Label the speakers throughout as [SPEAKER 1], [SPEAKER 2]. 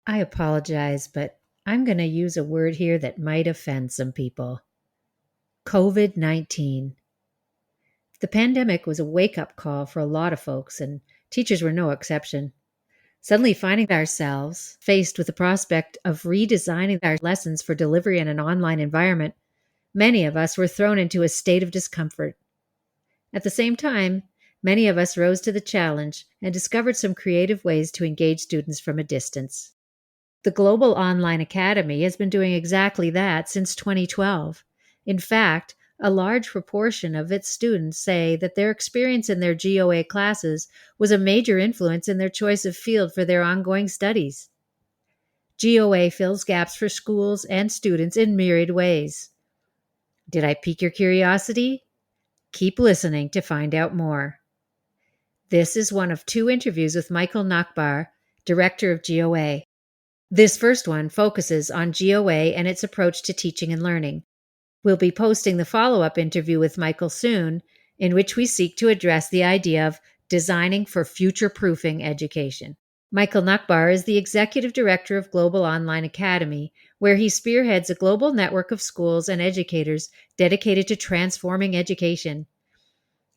[SPEAKER 1] I apologize, but I'm going to use a word here that might offend some people. COVID-19. The pandemic was a wake-up call for a lot of folks, and teachers were no exception. Suddenly finding ourselves faced with the prospect of redesigning our lessons for delivery in an online environment, many of us were thrown into a state of discomfort. At the same time, many of us rose to the challenge and discovered some creative ways to engage students from a distance. The Global Online Academy has been doing exactly that since 2012. In fact, a large proportion of its students say that their experience in their GOA classes was a major influence in their choice of field for their ongoing studies. GOA fills gaps for schools and students in myriad ways. Did I pique your curiosity? Keep listening to find out more. This is one of two interviews with Michael Nachbar, Director of GOA. This first one focuses on GOA and its approach to teaching and learning. We'll be posting the follow-up interview with Michael soon, in which we seek to address the idea of designing for future-proofing education. Michael Nachbar is the Executive Director of Global Online Academy, where he spearheads a global network of schools and educators dedicated to transforming education.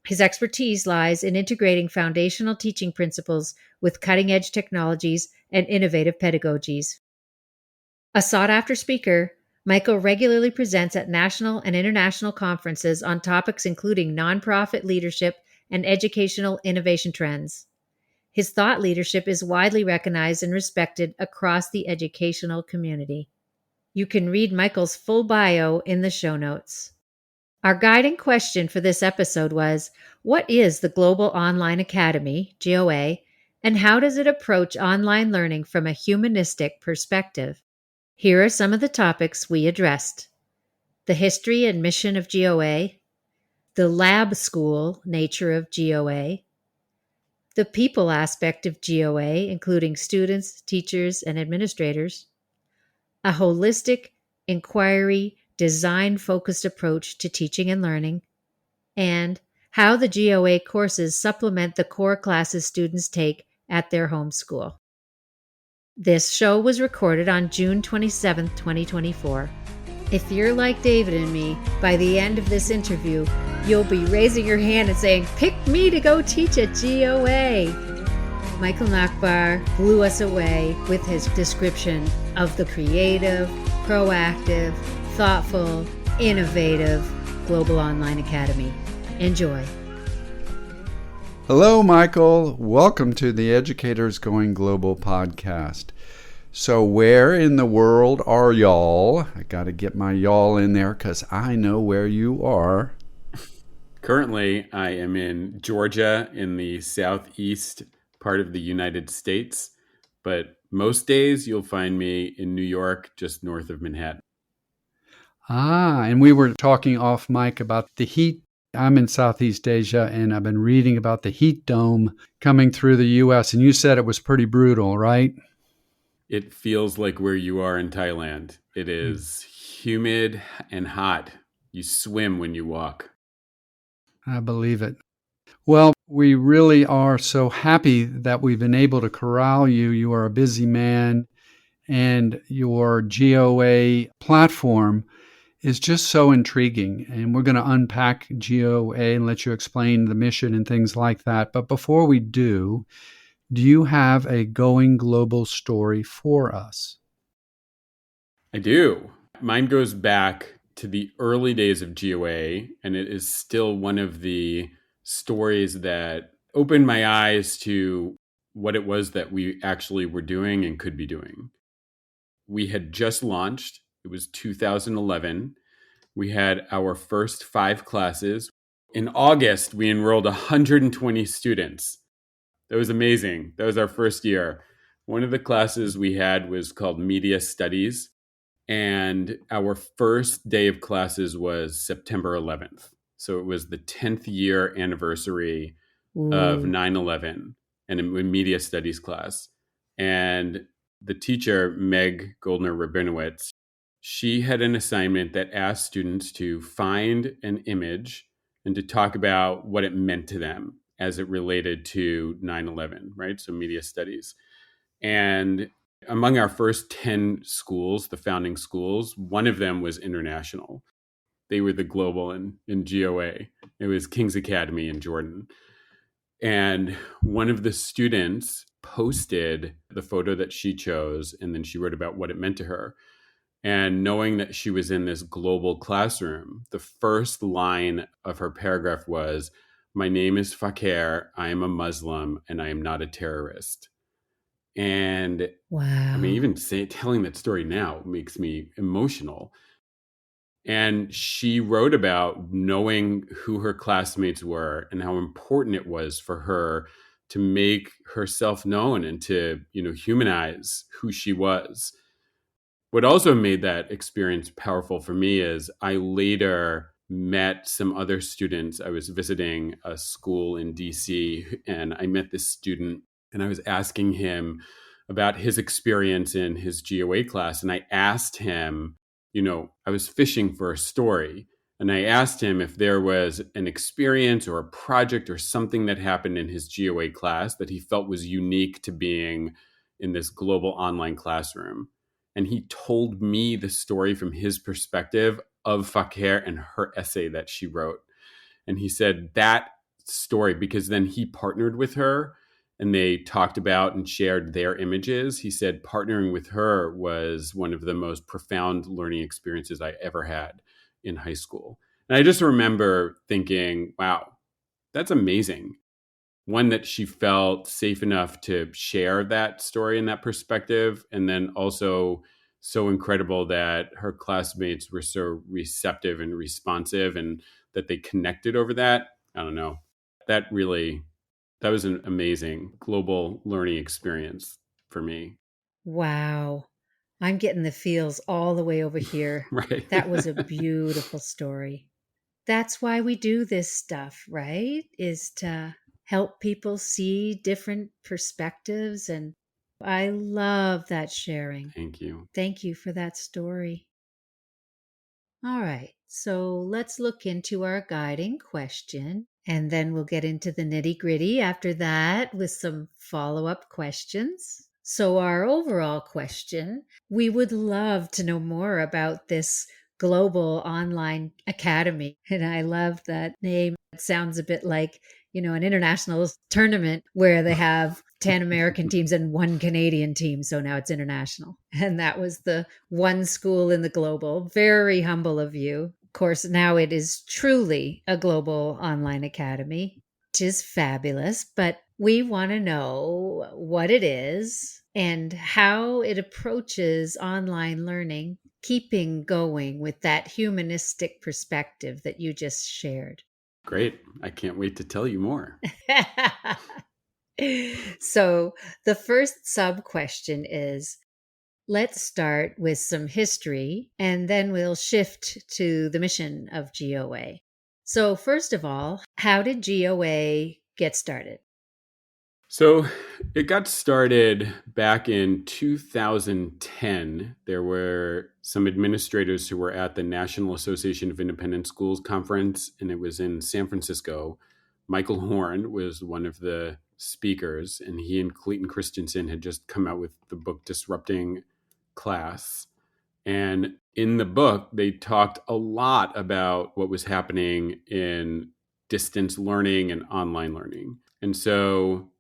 [SPEAKER 1] His expertise lies in integrating foundational teaching principles with cutting-edge technologies and innovative pedagogies. A sought-after speaker, Michael regularly presents at national and international conferences on topics including nonprofit leadership and educational innovation trends. His thought leadership is widely recognized and respected across the educational community. You can read Michael's full bio in the show notes. Our guiding question for this episode was, what is the Global Online Academy, GOA, and how does it approach online learning from a humanistic perspective? Here are some of the topics we addressed: the history and mission of GOA, the lab school nature of GOA, the people aspect of GOA, including students, teachers, and administrators, a holistic, inquiry, design-focused approach to teaching and learning, and how the GOA courses supplement the core classes students take at their home school. This show was recorded on June 27, 2024. If you're like David and me, by the end of this interview, you'll be raising your hand and saying, "Pick me to go teach at GOA." Michael Nachbar blew us away with his description of the creative, proactive, thoughtful, innovative Global Online Academy. Enjoy.
[SPEAKER 2] Hello, Michael. Welcome to the Educators Going Global podcast. So where in the world are y'all? I got to get my y'all in there because I know where you are.
[SPEAKER 3] Currently, I am in Georgia in the southeast part of the United States, but most days you'll find me in New York, just north of Manhattan.
[SPEAKER 2] And we were talking off mic about the heat. I'm in Southeast Asia, and I've been reading about the heat dome coming through the U.S., and you said it was pretty brutal, right?
[SPEAKER 3] It feels like where you are in Thailand. It is humid and hot. You swim when you walk.
[SPEAKER 2] I believe it. Well, we really are so happy that we've been able to corral you. You are a busy man, and your GOA platform is just so intriguing. And we're going to unpack GOA and let you explain the mission and things like that. But before we do you have a going global story for us?
[SPEAKER 3] I do. Mine goes back to the early days of GOA, and it is still one of the stories that opened my eyes to what it was that we actually were doing and could be doing. We had just launched. It was 2011. We had our first 5 classes. In August, we enrolled 120 students. That was amazing. That was our first year. One of the classes we had was called Media Studies, and our first day of classes was September 11th. So it was the 10th year anniversary of 9/11 and a media studies class. And the teacher, Meg Goldner-Rabinowitz, she had an assignment that asked students to find an image and to talk about what it meant to them as it related to 9/11, right? So media studies. And Among our first 10 schools, the founding schools, one of them was international. They were the global in GOA. It was King's Academy in Jordan. And one of the students posted the photo that she chose, and then she wrote about what it meant to her. And knowing that she was in this global classroom, the first line of her paragraph was, "My name is Fakir, I am a Muslim, and I am not a terrorist." And I mean,
[SPEAKER 1] Wow.
[SPEAKER 3] telling that story now makes me emotional. And she wrote about knowing who her classmates were and how important it was for her to make herself known and to, humanize who she was. What also made that experience powerful for me is I later met some other students. I was visiting a school in DC and I met this student and I was asking him about his experience in his GOA class. And I asked him, I was fishing for a story. And I asked him if there was an experience or a project or something that happened in his GOA class that he felt was unique to being in this global online classroom. And he told me the story from his perspective of Fakir and her essay that she wrote. And he said that story, because then he partnered with her and they talked about and shared their images. He said partnering with her was one of the most profound learning experiences I ever had in high school. And I just remember thinking, wow, that's amazing. One, that she felt safe enough to share that story and that perspective. And then also so incredible that her classmates were so receptive and responsive and that they connected over that. I don't know. That was an amazing global learning experience for me.
[SPEAKER 1] Wow. I'm getting the feels all the way over here.
[SPEAKER 3] Right.
[SPEAKER 1] That was a beautiful story. That's why we do this stuff, right? Is to help people see different perspectives. And I love that sharing.
[SPEAKER 3] Thank you.
[SPEAKER 1] Thank you for that story. All right, so let's look into our guiding question, and then we'll get into the nitty gritty after that with some follow up questions. So, our overall question, we would love to know more about this global online academy. And I love that name. It sounds a bit like, an international tournament where they have 10 American teams and one Canadian team. So now it's international. And that was the one school in the global. Very humble of you. Of course, now it is truly a global online academy, which is fabulous. But we want to know what it is and how it approaches online learning, keeping going with that humanistic perspective that you just shared.
[SPEAKER 3] Great. I can't wait to tell you more.
[SPEAKER 1] So, the first sub question is, let's start with some history and then we'll shift to the mission of GOA. So, first of all, how did GOA get started?
[SPEAKER 3] So it got started back in 2010. There were some administrators who were at the National Association of Independent Schools conference, and it was in San Francisco. Michael Horn was one of the speakers, and he and Clayton Christensen had just come out with the book Disrupting Class. And in the book, they talked a lot about what was happening in distance learning and online learning. And so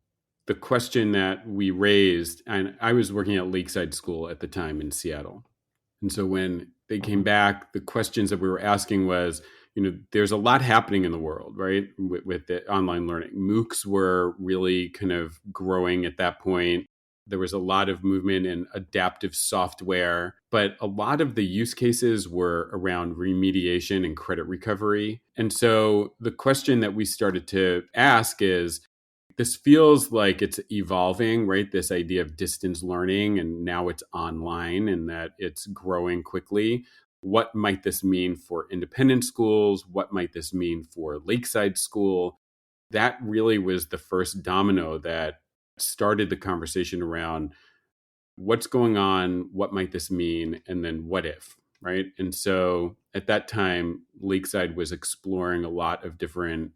[SPEAKER 3] the question that we raised, and I was working at Lakeside School at the time in Seattle. And so when they came back, the questions that we were asking was, there's a lot happening in the world, right? With the online learning. MOOCs were really kind of growing at that point. There was a lot of movement in adaptive software, but a lot of the use cases were around remediation and credit recovery. And so the question that we started to ask is, this feels like it's evolving, right? This idea of distance learning, and now it's online and that it's growing quickly. What might this mean for independent schools? What might this mean for Lakeside School? That really was the first domino that started the conversation around what's going on, what might this mean, and then what if, right? And so at that time, Lakeside was exploring a lot of different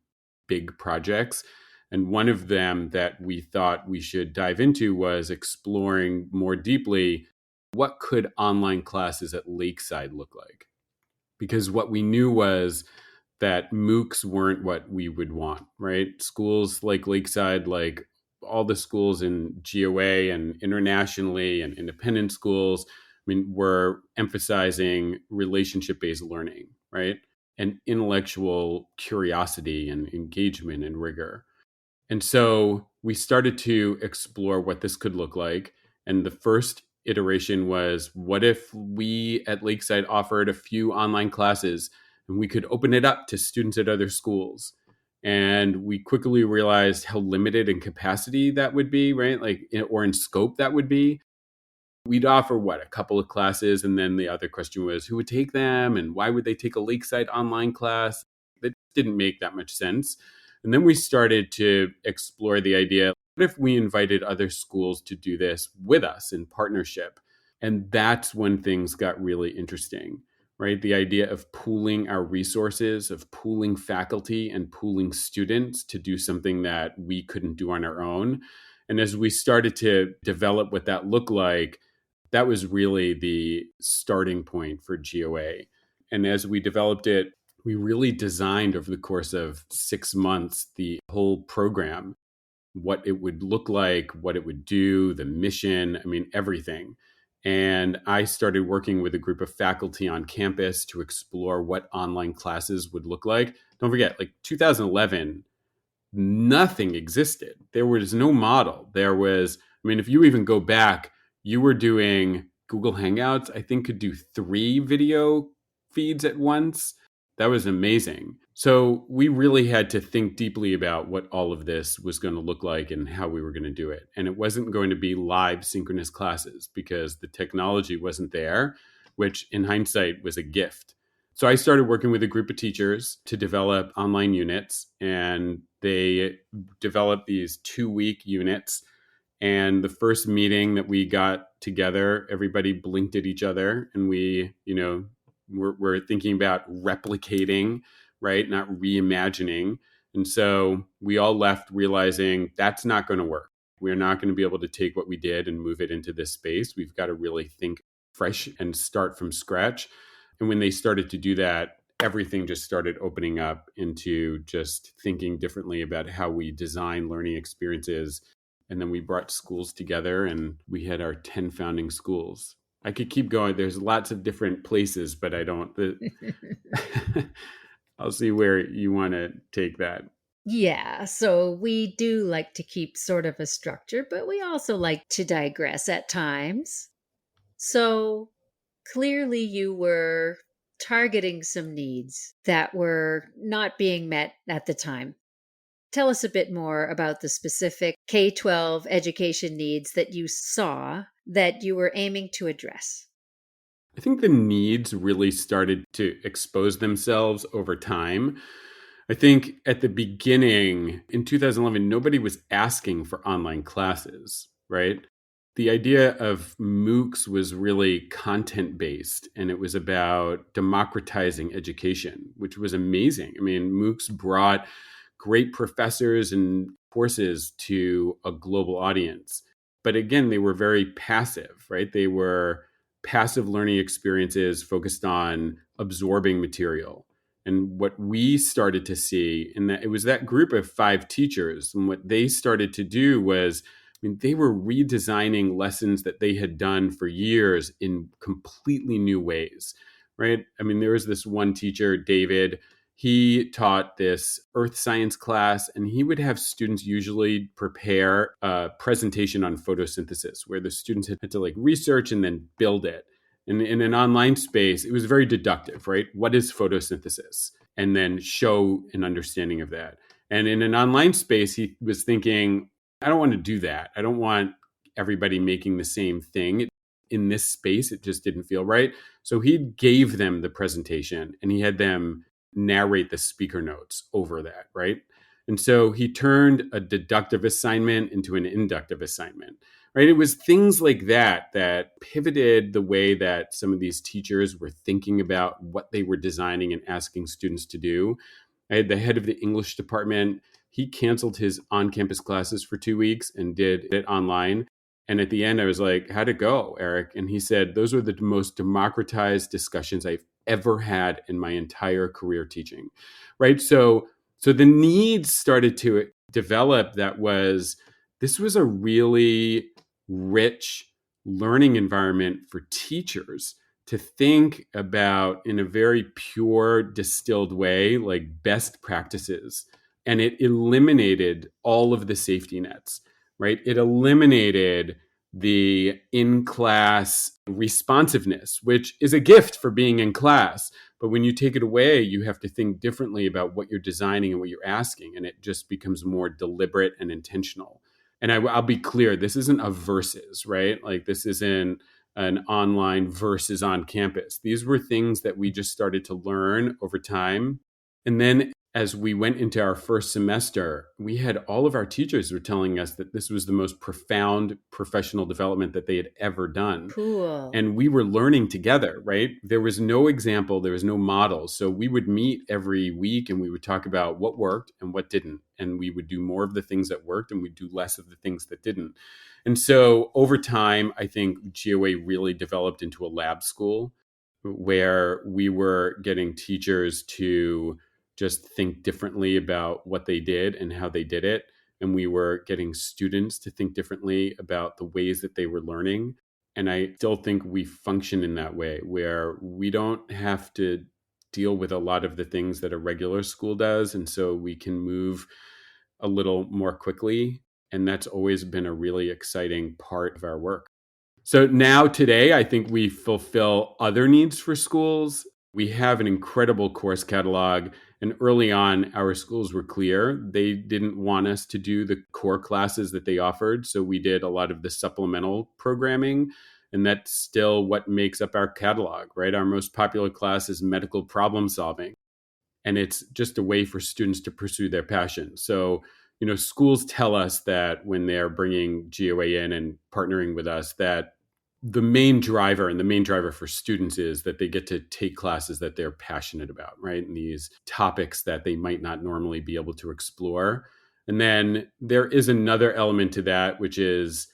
[SPEAKER 3] big projects. And one of them that we thought we should dive into was exploring more deeply what could online classes at Lakeside look like? Because what we knew was that MOOCs weren't what we would want, right? Schools like Lakeside, like all the schools in GOA and internationally and independent schools, I mean, were emphasizing relationship-based learning, right? And intellectual curiosity and engagement and rigor. And so we started to explore what this could look like. And the first iteration was, what if we at Lakeside offered a few online classes and we could open it up to students at other schools? And we quickly realized how limited in capacity that would be, right? Or in scope that would be. We'd offer a couple of classes. And then the other question was, who would take them and why would they take a Lakeside online class? That didn't make that much sense. And then we started to explore the idea, what if we invited other schools to do this with us in partnership? And that's when things got really interesting, right? The idea of pooling our resources, of pooling faculty and pooling students to do something that we couldn't do on our own. And as we started to develop what that looked like, that was really the starting point for GOA. And as we developed it, we really designed over the course of 6 months the whole program, what it would look like, what it would do, the mission, I mean, everything. And I started working with a group of faculty on campus to explore what online classes would look like. Don't forget, like 2011, nothing existed. There was no model. If you even go back, you were doing Google Hangouts, I think could do 3 video feeds at once. That was amazing. So we really had to think deeply about what all of this was going to look like and how we were going to do it. And it wasn't going to be live synchronous classes because the technology wasn't there, which in hindsight was a gift. So I started working with a group of teachers to develop online units, and they developed these 2-week units. And the first meeting that we got together, everybody blinked at each other, and we're thinking about replicating, right? Not reimagining. And so we all left realizing that's not going to work. We're not going to be able to take what we did and move it into this space. We've got to really think fresh and start from scratch. And when they started to do that, everything just started opening up into just thinking differently about how we design learning experiences. And then we brought schools together and we had our 10 founding schools. I could keep going. There's lots of different places, but I don't. I'll see where you want to take that.
[SPEAKER 1] Yeah, so we do like to keep sort of a structure, but we also like to digress at times. So clearly, you were targeting some needs that were not being met at the time. Tell us a bit more about the specific K 12 education needs that you saw that you were aiming to address.
[SPEAKER 3] I think the needs really started to expose themselves over time. I think at the beginning in 2011, nobody was asking for online classes, right? The idea of MOOCs was really content based, and it was about democratizing education, which was amazing. I mean, MOOCs brought great professors and courses to a global audience. But again, they were very passive, right? They were passive learning experiences focused on absorbing material. And what we started to see, and that it was that group of 5 teachers, and what they started to do was, they were redesigning lessons that they had done for years in completely new ways, right? There was this one teacher, David. He taught this earth science class, and he would have students usually prepare a presentation on photosynthesis where the students had to research and then build it. And in an online space, it was very deductive, right? What is photosynthesis? And then show an understanding of that. And in an online space, he was thinking, I don't want to do that. I don't want everybody making the same thing. In this space, it just didn't feel right. So he gave them the presentation and he had them narrate the speaker notes over that, right? And so he turned a deductive assignment into an inductive assignment, right? It was things like that that pivoted the way that some of these teachers were thinking about what they were designing and asking students to do. I had the head of the English department. he canceled his on-campus classes for 2 weeks and did it online. And at the end, I was like, how'd it go, Eric? And he said, those were the most democratized discussions I've ever had in my entire career teaching. Right. So the needs started to develop. This was a really rich learning environment for teachers to think about in a very pure, distilled way, like best practices. And it eliminated all of the safety nets, right? It eliminated the in class responsiveness, which is a gift for being in class. But when you take it away, you have to think differently about what you're designing and what you're asking. And it just becomes more deliberate and intentional. And I'll be clear, this isn't a versus, right? Like this isn't an online versus on campus. These were things that we just started to learn over time. And then as we went into our first semester, we had all of our teachers were telling us that this was the most profound professional development that they had ever done.
[SPEAKER 1] Cool.
[SPEAKER 3] And we were learning together, right? There was no example, there was no model. So we would meet every week and we would talk about what worked and what didn't. And we would do more of the things that worked and we'd do less of the things that didn't. And so over time, I think GOA really developed into a lab school where we were getting teachers to just think differently about what they did and how they did it. And we were getting students to think differently about the ways that they were learning. And I still think we function in that way where we don't have to deal with a lot of the things that a regular school does. And so we can move a little more quickly. And that's always been a really exciting part of our work. So now today, I think we fulfill other needs for schools. We have an incredible course catalog. And early on, our schools were clear. They didn't want us to do the core classes that they offered. So we did a lot of the supplemental programming. And that's still what makes up our catalog, right? Our most popular class is medical problem solving. And it's just a way for students to pursue their passion. So, schools tell us that when they're bringing GOA in and partnering with us, that the main driver for students is that they get to take classes that they're passionate about, right? And these topics that they might not normally be able to explore. And then there is another element to that, which is,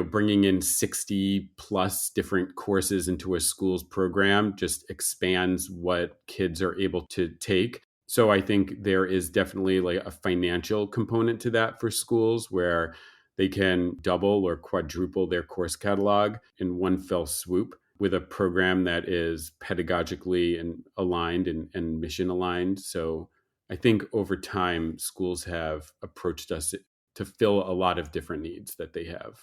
[SPEAKER 3] bringing in 60 plus different courses into a school's program just expands what kids are able to take. So I think there is definitely like a financial component to that for schools where they can double or quadruple their course catalog in one fell swoop with a program that is pedagogically and aligned and mission aligned. So I think over time, schools have approached us to fill a lot of different needs that they have.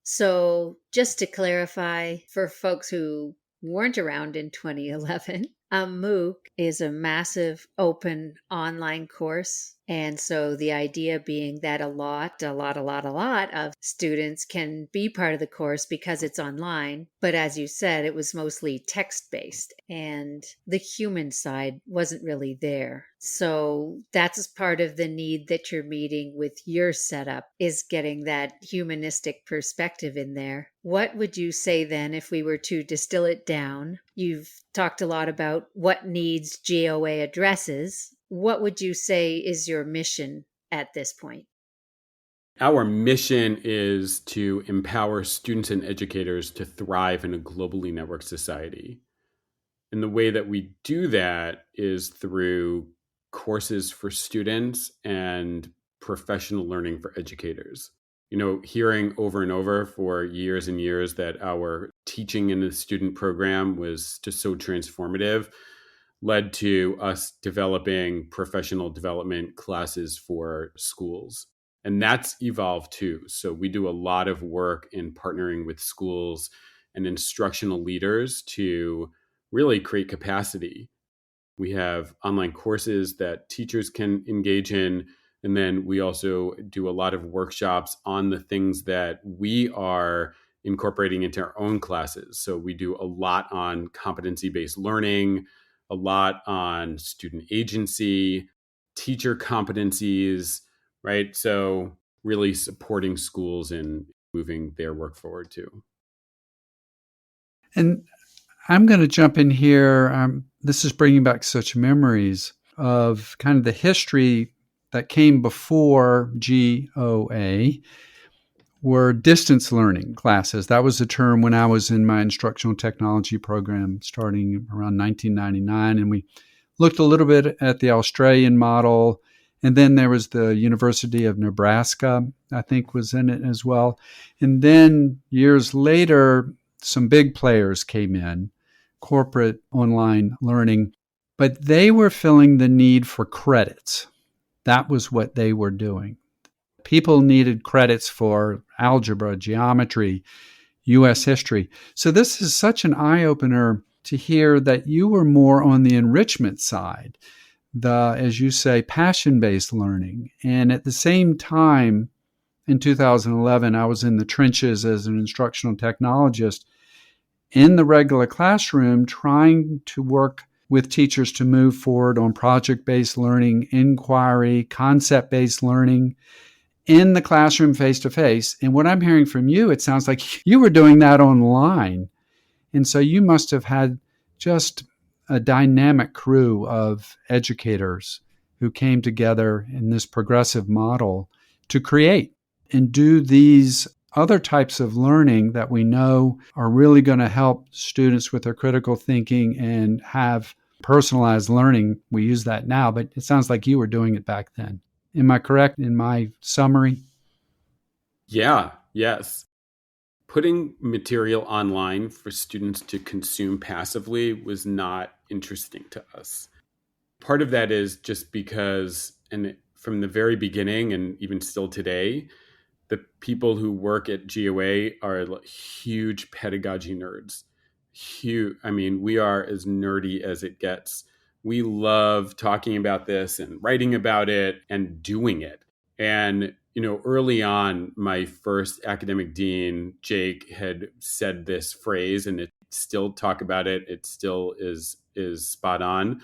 [SPEAKER 1] So, just to clarify for folks who weren't around in 2011, a MOOC is a massive open online course. And so the idea being that a lot of students can be part of the course because it's online. But as you said, it was mostly text based and the human side wasn't really there. So that's part of the need that you're meeting with your setup is getting that humanistic perspective in there. What would you say then if we were to distill it down? You've talked a lot about what needs GOA addresses. What would you say is your mission at this point?
[SPEAKER 3] Our mission is to empower students and educators to thrive in a globally networked society. And the way that we do that is through courses for students and professional learning for educators. Hearing over and over for years and years that our teaching in the student program was just so transformative led to us developing professional development classes for schools. And that's evolved too. So we do a lot of work in partnering with schools and instructional leaders to really create capacity. We have online courses that teachers can engage in. And then we also do a lot of workshops on the things that we are incorporating into our own classes. So we do a lot on competency-based learning, a lot on student agency, teacher competencies, right? So really supporting schools in moving their work forward too.
[SPEAKER 2] And I'm going to jump in here. This is bringing back such memories of kind of the history that came before GOA were distance learning classes. That was the term when I was in my instructional technology program starting around 1999. And we looked a little bit at the Australian model. And then there was the University of Nebraska, I think, was in it as well. And then years later, some big players came in, corporate online learning, but they were filling the need for credits. That was what they were doing. People needed credits for algebra, geometry, US history. So this is such an eye-opener to hear that you were more on the enrichment side, the, as you say, passion-based learning. And at the same time, in 2011, I was in the trenches as an instructional technologist in the regular classroom trying to work with teachers to move forward on project-based learning, inquiry, concept-based learning in the classroom face-to-face. And what I'm hearing from you, it sounds like you were doing that online. And so you must have had just a dynamic crew of educators who came together in this progressive model to create and do these other types of learning that we know are really going to help students with their critical thinking and have personalized learning. We use that now, but it sounds like you were doing it back then. Am I correct in my summary?
[SPEAKER 3] Yeah, yes. Putting material online for students to consume passively was not interesting to us. Part of that is just because, and from the very beginning and even still today, the people who work at GOA are huge pedagogy nerds. Huge. I mean, we are as nerdy as it gets. We love talking about this and writing about it and doing it. And, early on, my first academic dean, Jake, had said this phrase, and it still talk about it. It still is spot on,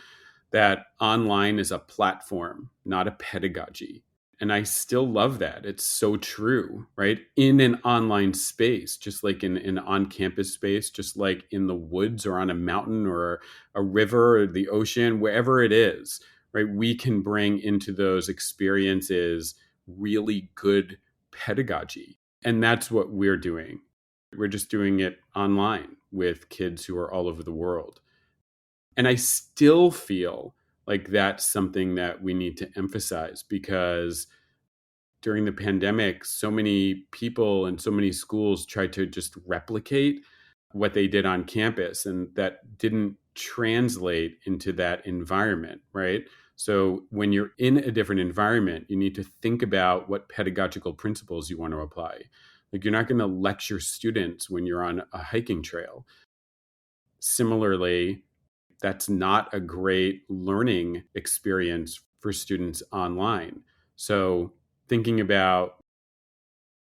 [SPEAKER 3] that online is a platform, not a pedagogy. And I still love that. It's so true, right? In an online space, just like in an on-campus space, just like in the woods or on a mountain or a river or the ocean, wherever it is, right? We can bring into those experiences really good pedagogy. And that's what we're doing. We're just doing it online with kids who are all over the world. And I still feel like that's something that we need to emphasize, because during the pandemic, so many people and so many schools tried to just replicate what they did on campus, and that didn't translate into that environment, right? So when you're in a different environment, you need to think about what pedagogical principles you want to apply. Like, you're not going to lecture students when you're on a hiking trail. Similarly, that's not a great learning experience for students online. So thinking about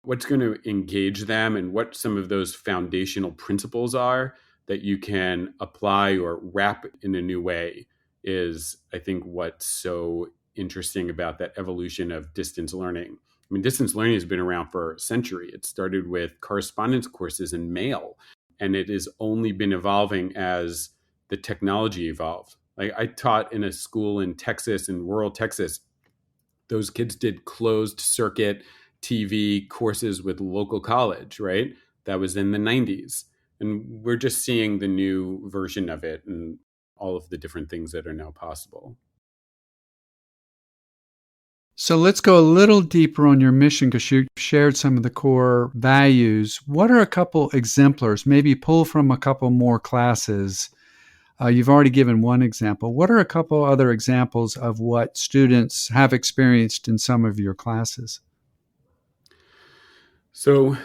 [SPEAKER 3] what's going to engage them and what some of those foundational principles are that you can apply or wrap in a new way is, I think, what's so interesting about that evolution of distance learning. I mean, distance learning has been around for a century. It started with correspondence courses and mail, and it has only been evolving as the technology evolved. Like, I taught in a school in Texas, in rural Texas. Those kids did closed circuit TV courses with local college, right? That was in the 90s. And we're just seeing the new version of it and all of the different things that are now possible.
[SPEAKER 2] So let's go a little deeper on your mission, because you shared some of the core values. What are a couple exemplars? Maybe pull from a couple more classes. You've already given one example. What are a couple other examples of what students have experienced in some of your classes?
[SPEAKER 3] So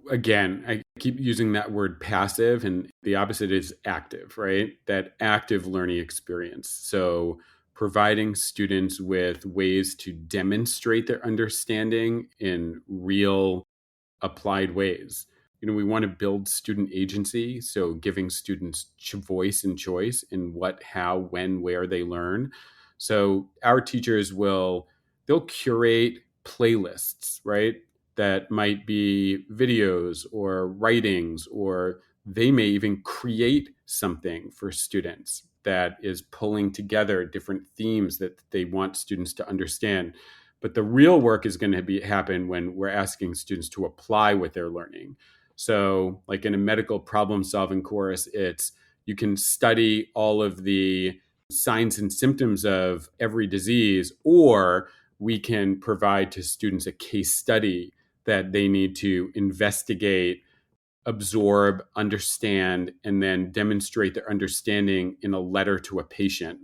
[SPEAKER 3] again, I keep using that word passive, and the opposite is active, right? That active learning experience. So providing students with ways to demonstrate their understanding in real applied ways. We want to build student agency, so giving students voice and choice in what, how, when, where they learn. So our teachers they'll curate playlists, right? That might be videos or writings, or they may even create something for students that is pulling together different themes that they want students to understand. But the real work is going to happen when we're asking students to apply what they're learning. So, like in a medical problem solving course, it's you can study all of the signs and symptoms of every disease, or we can provide to students a case study that they need to investigate, absorb, understand, and then demonstrate their understanding in a letter to a patient,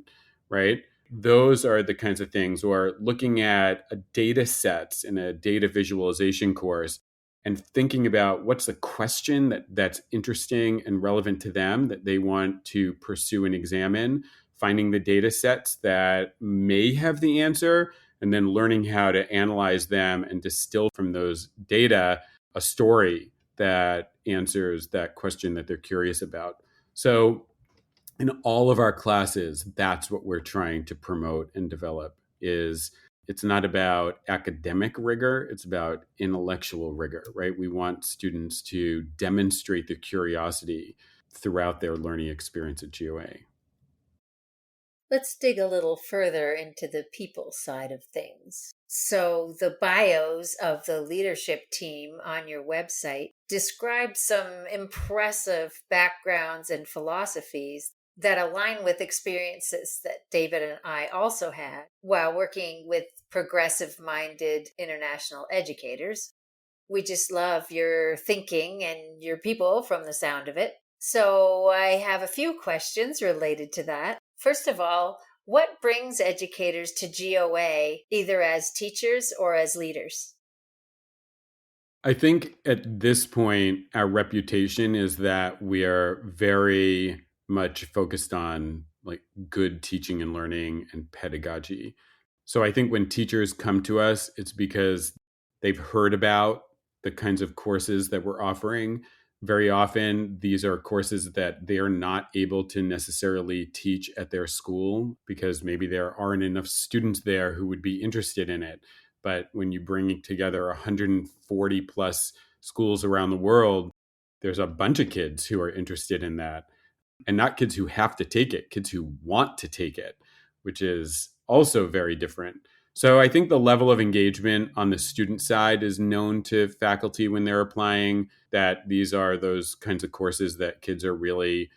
[SPEAKER 3] right? Those are the kinds of things, or looking at a data sets in a data visualization course and thinking about what's the question that's interesting and relevant to them that they want to pursue and examine, finding the data sets that may have the answer, and then learning how to analyze them and distill from those data a story that answers that question that they're curious about. So in all of our classes, that's what we're trying to promote and develop. Is it's not about academic rigor, it's about intellectual rigor, right? We want students to demonstrate their curiosity throughout their learning experience at GOA.
[SPEAKER 1] Let's dig a little further into the people side of things. So, the bios of the leadership team on your website describe some impressive backgrounds and philosophies that align with experiences that David and I also had while working with progressive minded international educators. We just love your thinking and your people from the sound of it. So I have a few questions related to that. First of all, what brings educators to GOA, either as teachers or as leaders?
[SPEAKER 3] I think at this point, our reputation is that we are very much focused on like good teaching and learning and pedagogy. So I think when teachers come to us, it's because they've heard about the kinds of courses that we're offering. Very often, these are courses that they are not able to necessarily teach at their school because maybe there aren't enough students there who would be interested in it. But when you bring together 140 plus schools around the world, there's a bunch of kids who are interested in that. And not kids who have to take it, kids who want to take it, which is also very different. So I think the level of engagement on the student side is known to faculty when they're applying, that these are those kinds of courses that kids are really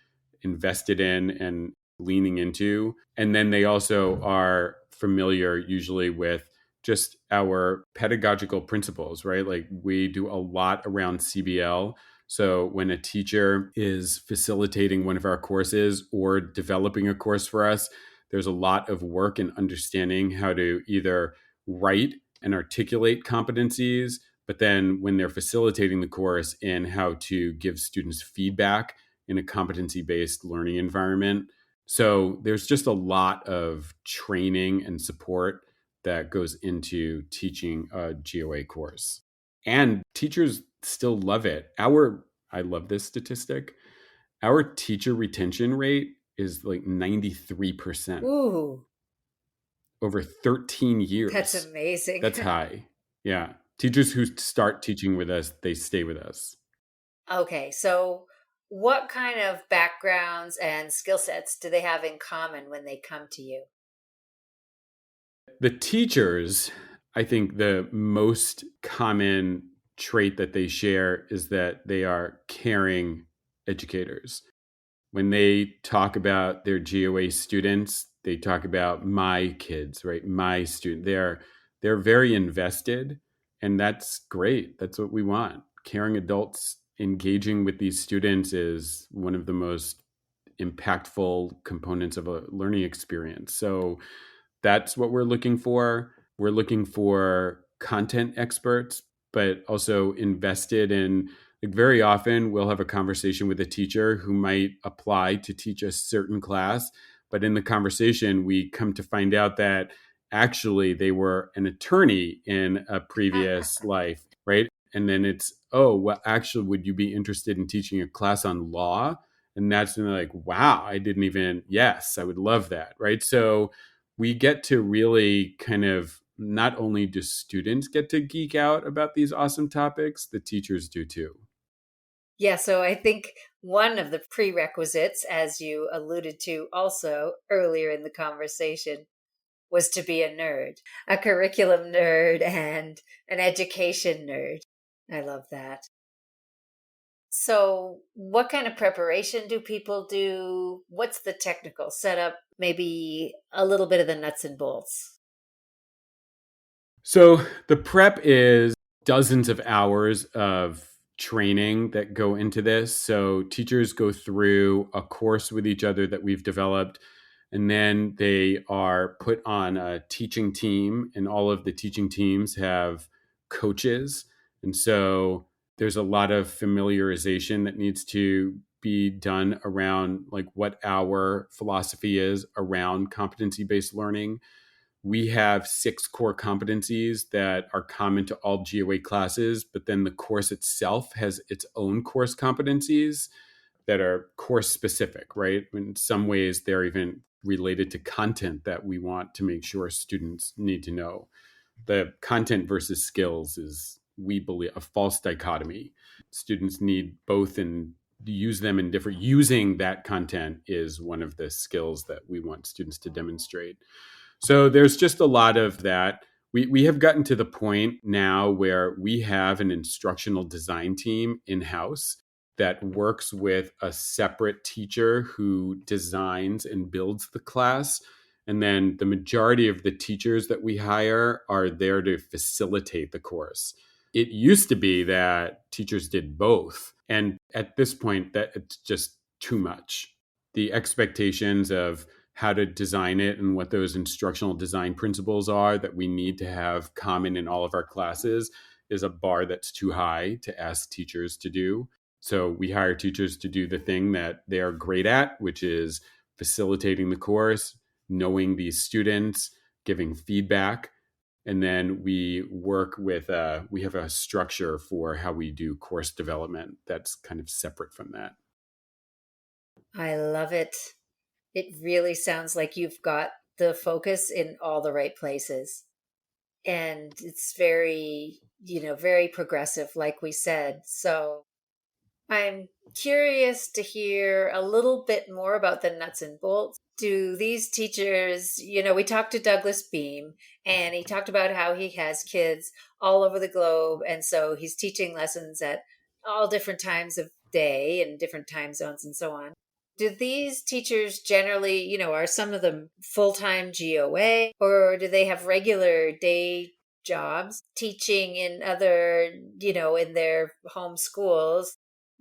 [SPEAKER 3] invested in and leaning into. And then they also are familiar usually with just our pedagogical principles, right? Like we do a lot around CBL. So when a teacher is facilitating one of our courses or developing a course for us, there's a lot of work in understanding how to either write and articulate competencies, but then when they're facilitating the course, in how to give students feedback in a competency-based learning environment. So there's just a lot of training and support that goes into teaching a GOA course. And teachers still love it. I love this statistic. Our teacher retention rate is like 93%.
[SPEAKER 1] Ooh,
[SPEAKER 3] Over 13
[SPEAKER 1] that's
[SPEAKER 3] years.
[SPEAKER 1] amazing.
[SPEAKER 3] That's high. Yeah. Teachers who start teaching with us, they stay with us.
[SPEAKER 1] Okay, so what kind of backgrounds and skill sets do they have in common when they come to you?
[SPEAKER 3] The teachers, I think the most common trait that they share is that they are caring educators. When they talk about their GOA students, they talk about my kids, right? My student. They're very invested, and that's great. That's what we want. Caring adults engaging with these students is one of the most impactful components of a learning experience. So that's what we're looking for. We're looking for content experts, but also invested in, like, very often we'll have a conversation with a teacher who might apply to teach a certain class. But in the conversation, we come to find out that actually they were an attorney in a previous life, right? And then it's, oh, well, actually, would you be interested in teaching a class on law? And that's when they're like, wow, I didn't even, yes, I would love that, right? So we get to really kind of, not only do students get to geek out about these awesome topics, the teachers do too.
[SPEAKER 1] Yeah, so I think one of the prerequisites, as you alluded to also earlier in the conversation, was to be a nerd, a curriculum nerd and an education nerd. I love that. So, what kind of preparation do people do? What's the technical setup? Maybe a little bit of the nuts and bolts.
[SPEAKER 3] So the prep is dozens of hours of training that go into this. So teachers go through a course with each other that we've developed, and then they are put on a teaching team, and all of the teaching teams have coaches. And so there's a lot of familiarization that needs to be done around like what our philosophy is around competency-based learning. We have 6 core competencies that are common to all GOA classes, but then the course itself has its own course competencies that are course specific, right? In some ways, they're even related to content that we want to make sure students need to know. The content versus skills is, we believe, a false dichotomy. Students need both and use them in different, using that content is one of the skills that we want students to demonstrate. So there's just a lot of that. We have gotten to the point now where we have an instructional design team in-house that works with a separate teacher who designs and builds the class. And then the majority of the teachers that we hire are there to facilitate the course. It used to be that teachers did both. And at this point, that it's just too much. The expectations of how to design it and what those instructional design principles are that we need to have common in all of our classes is a bar that's too high to ask teachers to do. So we hire teachers to do the thing that they are great at, which is facilitating the course, knowing these students, giving feedback. And then we work with, we have a structure for how we do course development that's kind of separate from that.
[SPEAKER 1] I love it. It really sounds like you've got the focus in all the right places. And it's very, very progressive, like we said. So I'm curious to hear a little bit more about the nuts and bolts. Do these teachers, we talked to Douglas Beam, and he talked about how he has kids all over the globe. And so he's teaching lessons at all different times of day and different time zones and so on. Do these teachers generally, are some of them full-time GOA, or do they have regular day jobs teaching in other, in their home schools?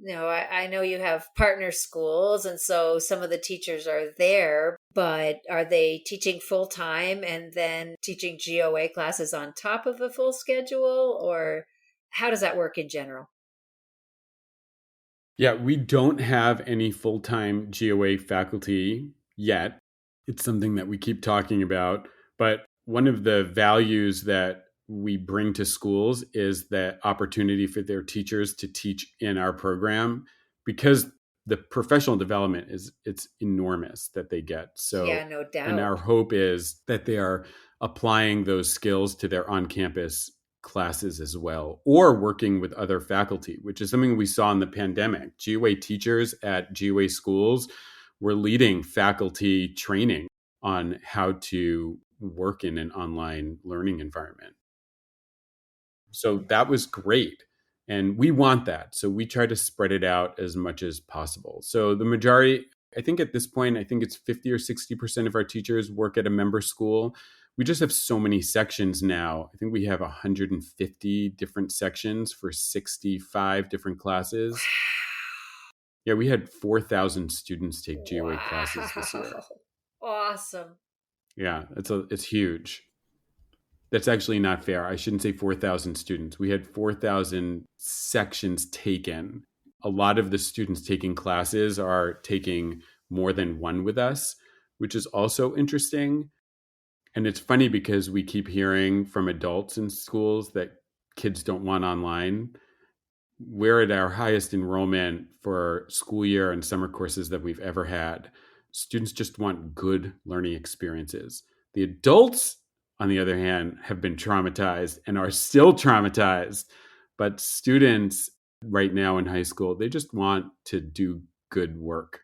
[SPEAKER 1] I know you have partner schools, and so some of the teachers are there, but are they teaching full-time and then teaching GOA classes on top of a full schedule, or how does that work in general?
[SPEAKER 3] Yeah, we don't have any full-time GOA faculty yet. It's something that we keep talking about. But one of the values that we bring to schools is the opportunity for their teachers to teach in our program, because the professional development it's enormous that they get. So,
[SPEAKER 1] Yeah, no
[SPEAKER 3] and our
[SPEAKER 1] doubt.
[SPEAKER 3] hope is that they are applying those skills to their on-campus classes as well, or working with other faculty, which is something we saw in the pandemic. GOA teachers at GOA schools were leading faculty training on how to work in an online learning environment. So that was great. And we want that. So we try to spread it out as much as possible. So the majority, I think at this point, I think it's 50 or 60% of our teachers work at a member school. We just have so many sections now. I think we have 150 different sections for 65 different classes. Yeah, we had 4,000 students take GOA classes this year.
[SPEAKER 1] Awesome.
[SPEAKER 3] Yeah, it's huge. That's actually not fair. I shouldn't say 4,000 students. We had 4,000 sections taken. A lot of the students taking classes are taking more than one with us, which is also interesting. And it's funny because we keep hearing from adults in schools that kids don't want online. We're at our highest enrollment for school year and summer courses that we've ever had. Students just want good learning experiences. The adults, on the other hand, have been traumatized and are still traumatized. But students, right now in high school, they just want to do good work.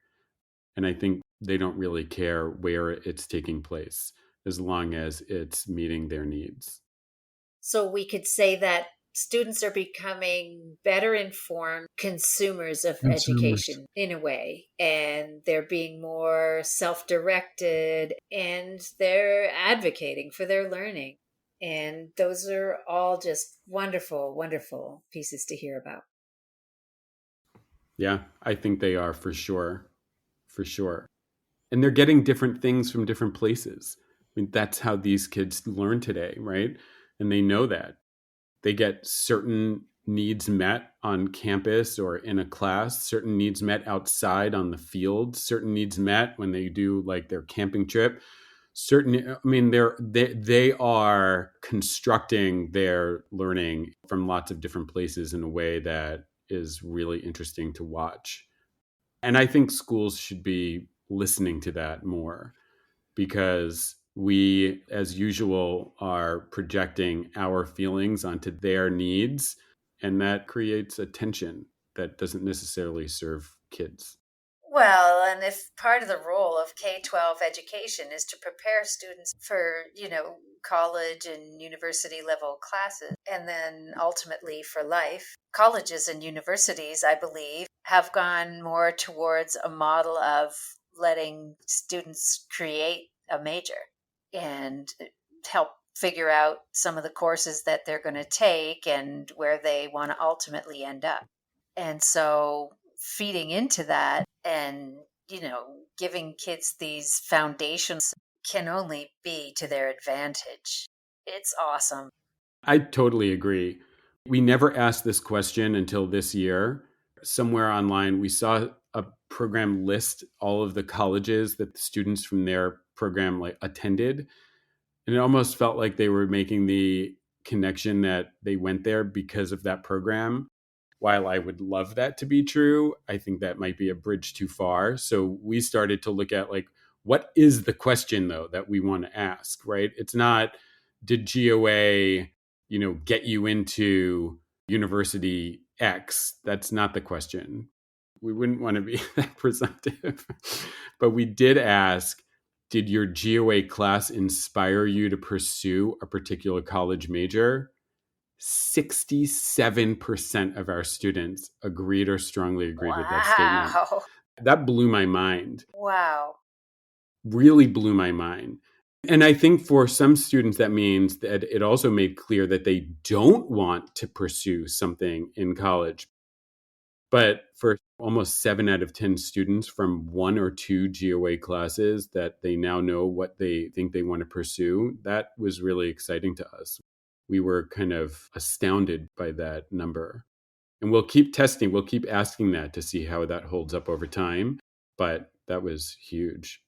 [SPEAKER 3] And I think they don't really care where it's taking place as long as it's meeting their needs.
[SPEAKER 1] So we could say that students are becoming better informed consumers of
[SPEAKER 2] Consumers.
[SPEAKER 1] education in a way, and they're being more self directed and they're advocating for their learning. And those are all just wonderful, wonderful pieces to hear about.
[SPEAKER 3] Yeah, I think they are for sure. For sure. And they're getting different things from different places. I mean, that's how these kids learn today, right? And they know that. They get certain needs met on campus or in a class, certain needs met outside on the field, certain needs met when they do like their camping trip. I mean, they are constructing their learning from lots of different places in a way that is really interesting to watch. And I think schools should be listening to that more, because we, as usual, are projecting our feelings onto their needs. And that creates a tension that doesn't necessarily serve kids.
[SPEAKER 1] Well, and if part of the role of K-12 education is to prepare students for, college and university level classes, and then ultimately for life, colleges and universities, I believe, have gone more towards a model of letting students create a major and help figure out some of the courses that they're going to take and where they want to ultimately end up. And so feeding into that and, giving kids these foundations can only be to their advantage. It's awesome.
[SPEAKER 3] I totally agree. We never asked this question until this year. Somewhere online, we saw a program list all of the colleges that the students from their program attended. And it almost felt like they were making the connection that they went there because of that program. While I would love that to be true, I think that might be a bridge too far. So we started to look at what is the question though that we want to ask, right? It's not, did GOA, get you into University X? That's not the question. We wouldn't want to be that presumptive. But we did ask, did your GOA class inspire you to pursue a particular college major? 67% of our students agreed or strongly agreed with that statement.
[SPEAKER 1] Wow.
[SPEAKER 3] That blew my mind.
[SPEAKER 1] Wow.
[SPEAKER 3] Really blew my mind. And I think for some students, that means that it also made clear that they don't want to pursue something in college. But for almost 7 out of 10 students from 1 or 2 GOA classes that they now know what they think they want to pursue, that was really exciting to us. We were kind of astounded by that number. And we'll keep testing, we'll keep asking that to see how that holds up over time. But that was huge.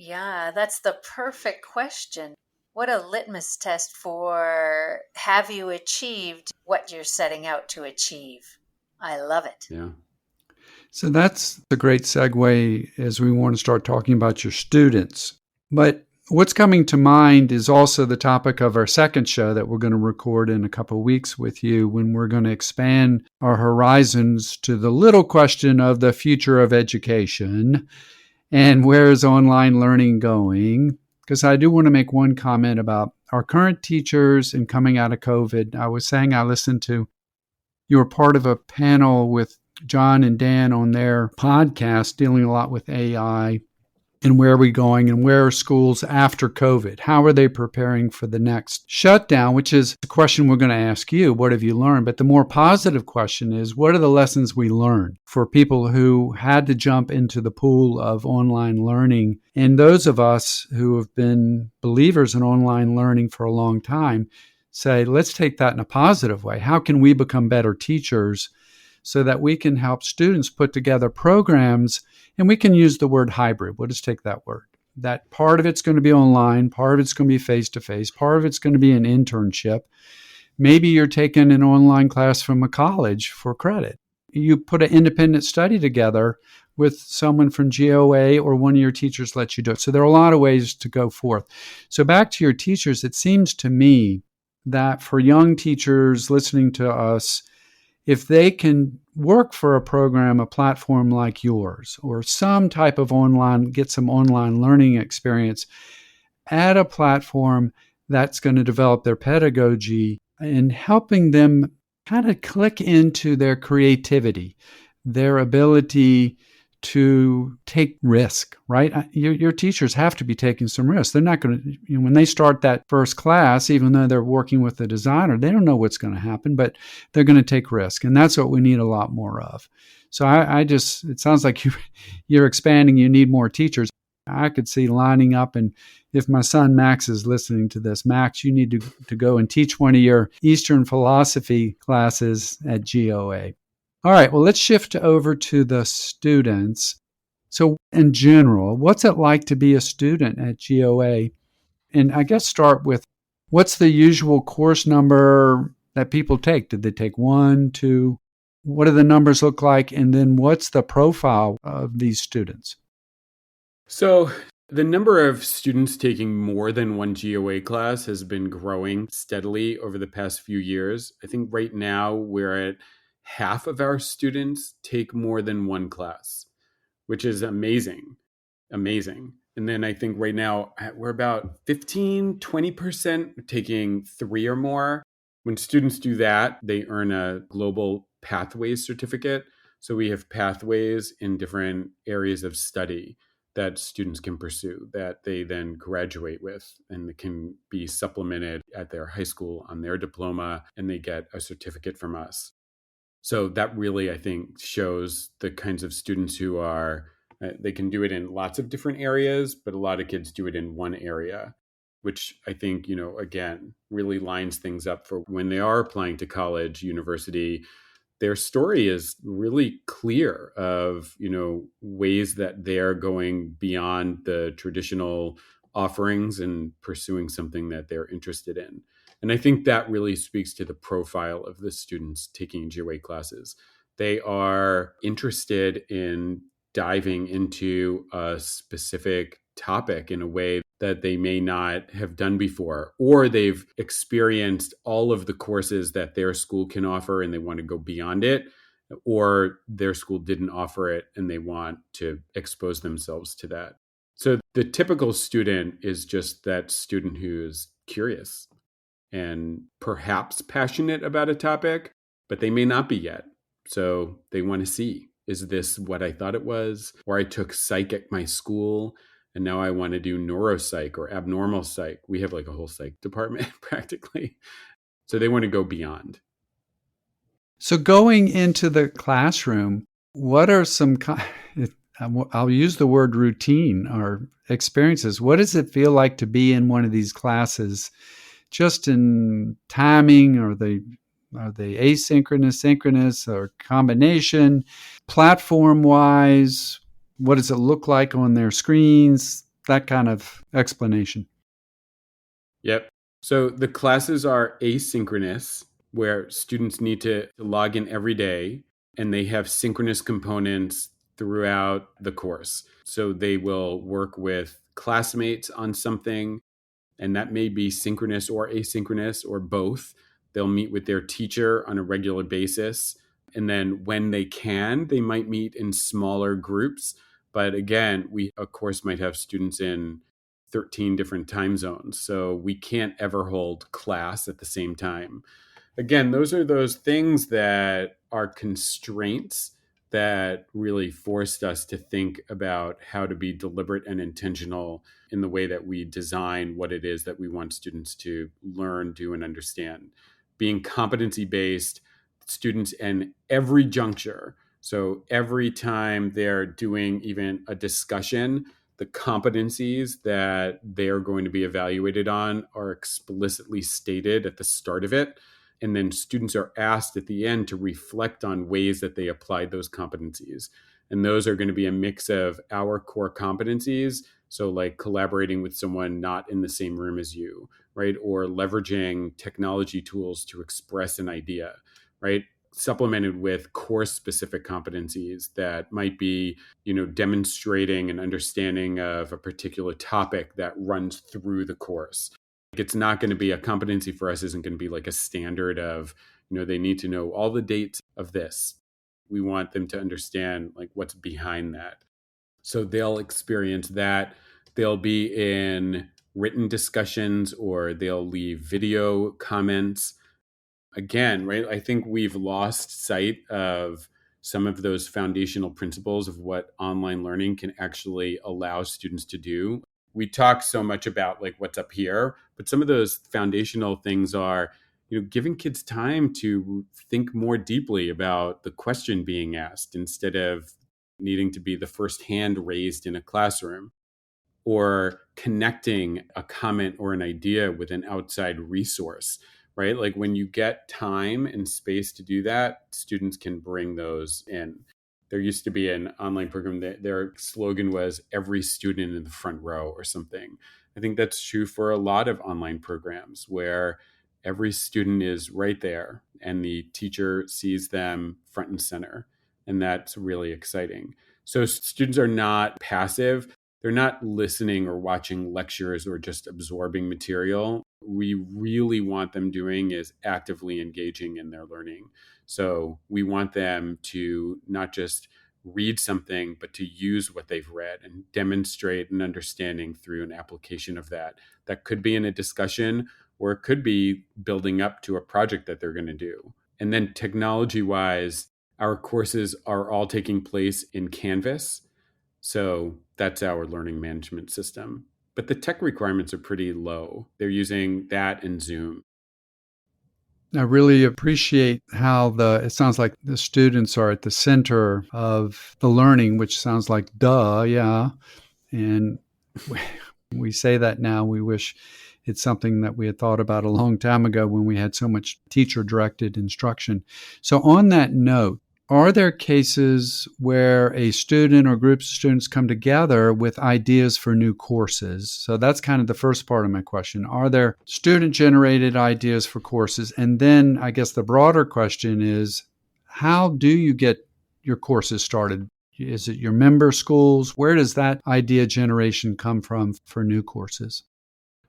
[SPEAKER 1] Yeah, that's the perfect question. What a litmus test for have you achieved what you're setting out to achieve? I love it.
[SPEAKER 3] Yeah.
[SPEAKER 2] So that's a great segue as we want to start talking about your students. But what's coming to mind is also the topic of our second show that we're going to record in a couple of weeks with you, when we're going to expand our horizons to the little question of the future of education and where is online learning going. Because I do want to make one comment about our current teachers and coming out of COVID. I was saying I listened to, you were part of a panel with John and Dan on their podcast dealing a lot with AI and where are we going and where are schools after COVID? How are they preparing for the next shutdown, which is the question we're going to ask you. What have you learned? But the more positive question is, what are the lessons we learned for people who had to jump into the pool of online learning? And those of us who have been believers in online learning for a long time say, let's take that in a positive way. How can we become better teachers so that we can help students put together programs? And we can use the word hybrid. We'll just take that word. That part of it's going to be online, part of it's going to be face-to-face, part of it's going to be an internship. Maybe you're taking an online class from a college for credit. You put an independent study together with someone from GOA or one of your teachers lets you do it. So there are a lot of ways to go forth. So back to your teachers, it seems to me that for young teachers listening to us, if they can work for a program, a platform like yours, or some type of get some online learning experience at a platform that's going to develop their pedagogy and helping them kind of click into their creativity, their ability to take risk, right? Your teachers have to be taking some risks. They're not going to, when they start that first class, even though they're working with the designer, they don't know what's going to happen, but they're going to take risk. And that's what we need a lot more of. So it sounds like you're expanding, you need more teachers. I could see lining up, and if my son Max is listening to this, Max, you need to go and teach one of your Eastern philosophy classes at GOA. All right, well, let's shift over to the students. So, in general, what's it like to be a student at GOA? And I guess start with what's the usual course number that people take? Did they take one, two? What do the numbers look like? And then what's the profile of these students?
[SPEAKER 3] So the number of students taking more than one GOA class has been growing steadily over the past few years. I think right now we're at half of our students take more than one class, which is amazing. Amazing. And then I think right now we're about 15-20% taking three or more. When students do that, they earn a global pathways certificate. So we have pathways in different areas of study that students can pursue that they then graduate with, and can be supplemented at their high school on their diploma, and they get a certificate from us. So that really, I think, shows the kinds of students who are, they can do it in lots of different areas, but a lot of kids do it in one area, which I think, again, really lines things up for when they are applying to college, university. Their story is really clear of, ways that they're going beyond the traditional offerings and pursuing something that they're interested in. And I think that really speaks to the profile of the students taking GOA classes. They are interested in diving into a specific topic in a way that they may not have done before, or they've experienced all of the courses that their school can offer and they want to go beyond it, or their school didn't offer it and they want to expose themselves to that. So the typical student is just that student who's curious and perhaps passionate about a topic, but they may not be yet. So they want to see, is this what I thought it was? Or I took psych at my school and now I want to do neuropsych or abnormal psych. We have like a whole psych department practically. So they want to go beyond.
[SPEAKER 2] So going into the classroom, what are some, I'll use the word routine or experiences. What does it feel like to be in one of these classes? Just in timing, are they asynchronous, synchronous, or combination? Platform wise, what does it look like on their screens? That kind of explanation.
[SPEAKER 3] Yep. So the classes are asynchronous, where students need to log in every day, and they have synchronous components throughout the course. So they will work with classmates on something, and that may be synchronous or asynchronous or both. They'll meet with their teacher on a regular basis. And then when they can, they might meet in smaller groups. But again, we, of course, might have students in 13 different time zones. So we can't ever hold class at the same time. Again, those are those things that are constraints that really forced us to think about how to be deliberate and intentional in the way that we design what it is that we want students to learn, do, and understand. Being competency based, students in every juncture. So every time they're doing even a discussion, the competencies that they're going to be evaluated on are explicitly stated at the start of it. And then students are asked at the end to reflect on ways that they applied those competencies. And those are going to be a mix of our core competencies. So like collaborating with someone not in the same room as you, right? Or leveraging technology tools to express an idea, right? Supplemented with course specific competencies that might be, demonstrating an understanding of a particular topic that runs through the course. It's not going to be a competency for us, isn't going to be like a standard of, They need to know all the dates of this. We want them to understand like what's behind that. So they'll experience that. They'll be in written discussions or they'll leave video comments. Again, right? I think we've lost sight of some of those foundational principles of what online learning can actually allow students to do. We talk so much about like what's up here, but some of those foundational things are, giving kids time to think more deeply about the question being asked instead of needing to be the first hand raised in a classroom, or connecting a comment or an idea with an outside resource, right? Like when you get time and space to do that, students can bring those in. There used to be an online program that their slogan was every student in the front row or something. I think that's true for a lot of online programs where every student is right there and the teacher sees them front and center. And that's really exciting. So students are not passive. They're not listening or watching lectures or just absorbing material. We really want them doing is actively engaging in their learning. So we want them to not just read something, but to use what they've read and demonstrate an understanding through an application of that. That could be in a discussion or it could be building up to a project that they're going to do. And then technology wise, our courses are all taking place in Canvas. So that's our learning management system. But the tech requirements are pretty low. They're using that and Zoom.
[SPEAKER 2] I really appreciate how it sounds like the students are at the center of the learning, which sounds like duh, yeah. And we say that now. We wish it's something that we had thought about a long time ago when we had so much teacher-directed instruction. So on that note, are there cases where a student or groups of students come together with ideas for new courses? So that's kind of the first part of my question. Are there student-generated ideas for courses? And then I guess the broader question is, how do you get your courses started? Is it your member schools? Where does that idea generation come from for new courses?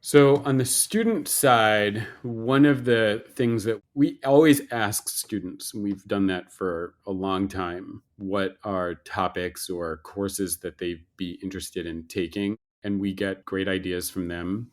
[SPEAKER 3] So, on the student side, one of the things that we always ask students, and we've done that for a long time, what are topics or courses that they'd be interested in taking? And we get great ideas from them.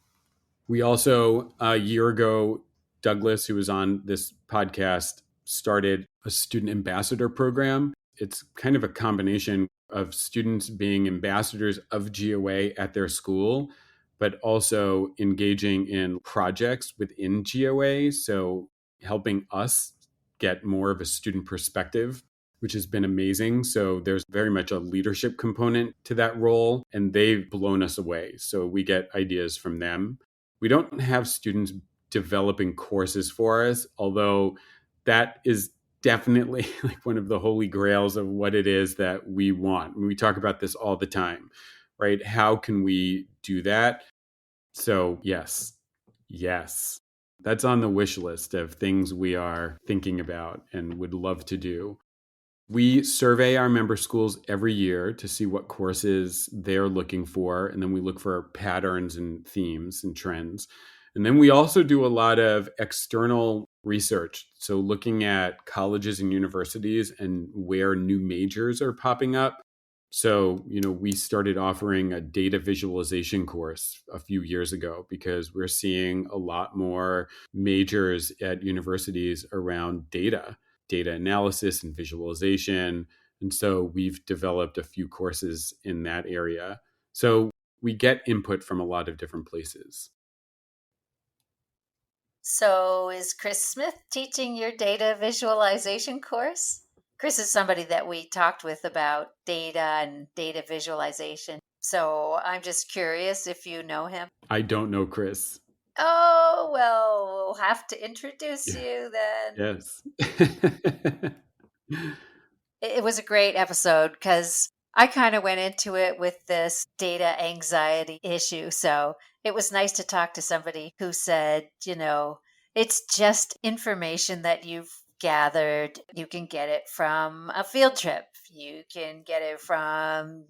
[SPEAKER 3] We also, a year ago, Douglas, who was on this podcast, started a student ambassador program. It's kind of a combination of students being ambassadors of GOA at their school, but also engaging in projects within GOA. So helping us get more of a student perspective, which has been amazing. So there's very much a leadership component to that role, and they've blown us away. So we get ideas from them. We don't have students developing courses for us, although that is definitely like one of the holy grails of what it is that we want. We talk about this all the time, right? How can we do that? So, yes, that's on the wish list of things we are thinking about and would love to do. We survey our member schools every year to see what courses they're looking for. And then we look for patterns and themes and trends. And then we also do a lot of external research. So looking at colleges and universities and where new majors are popping up. So, we started offering a data visualization course a few years ago because we're seeing a lot more majors at universities around data analysis and visualization. And so we've developed a few courses in that area. So we get input from a lot of different places.
[SPEAKER 1] So, is Chris Smith teaching your data visualization course? Chris is somebody that we talked with about data and data visualization. So, I'm just curious if you know him.
[SPEAKER 3] I don't know Chris.
[SPEAKER 1] Oh, well, we'll have to introduce
[SPEAKER 3] Yeah.
[SPEAKER 1] you then.
[SPEAKER 3] Yes.
[SPEAKER 1] It was a great episode because I kind of went into it with this data anxiety issue. So it was nice to talk to somebody who said, it's just information that you've gathered. You can get it from a field trip, you can get it from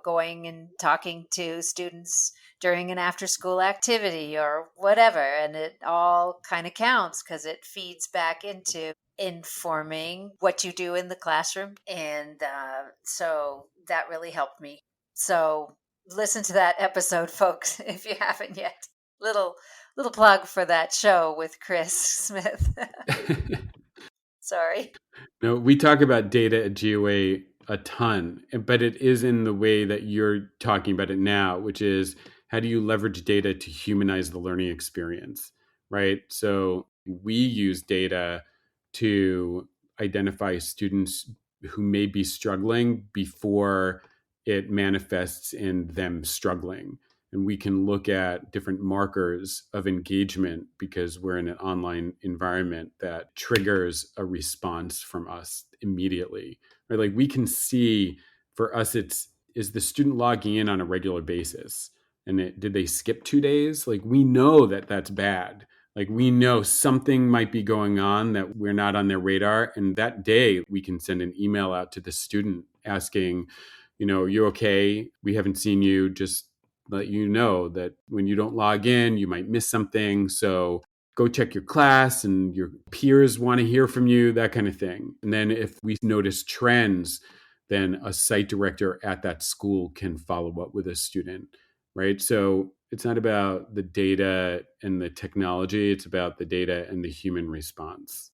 [SPEAKER 1] going and talking to students during an after school activity or whatever. And it all kind of counts because it feeds back into informing what you do in the classroom. And so that really helped me. So listen to that episode, folks, if you haven't yet. Little plug for that show with Chris Smith. Sorry.
[SPEAKER 3] No, we talk about data at GOA a ton, but it is in the way that you're talking about it now, which is how do you leverage data to humanize the learning experience, right? So we use data to identify students who may be struggling before it manifests in them struggling. And we can look at different markers of engagement because we're in an online environment that triggers a response from us immediately. Right? Like we can see, for us, it's, is the student logging in on a regular basis? And did they skip 2 days? Like we know that that's bad. Like we know something might be going on that we're not on their radar. And that day we can send an email out to the student asking, you're okay. We haven't seen you. Just let you know that when you don't log in, you might miss something. So go check your class, and your peers want to hear from you, that kind of thing. And then if we notice trends, then a site director at that school can follow up with a student, right? So it's not about the data and the technology, it's about the data and the human response.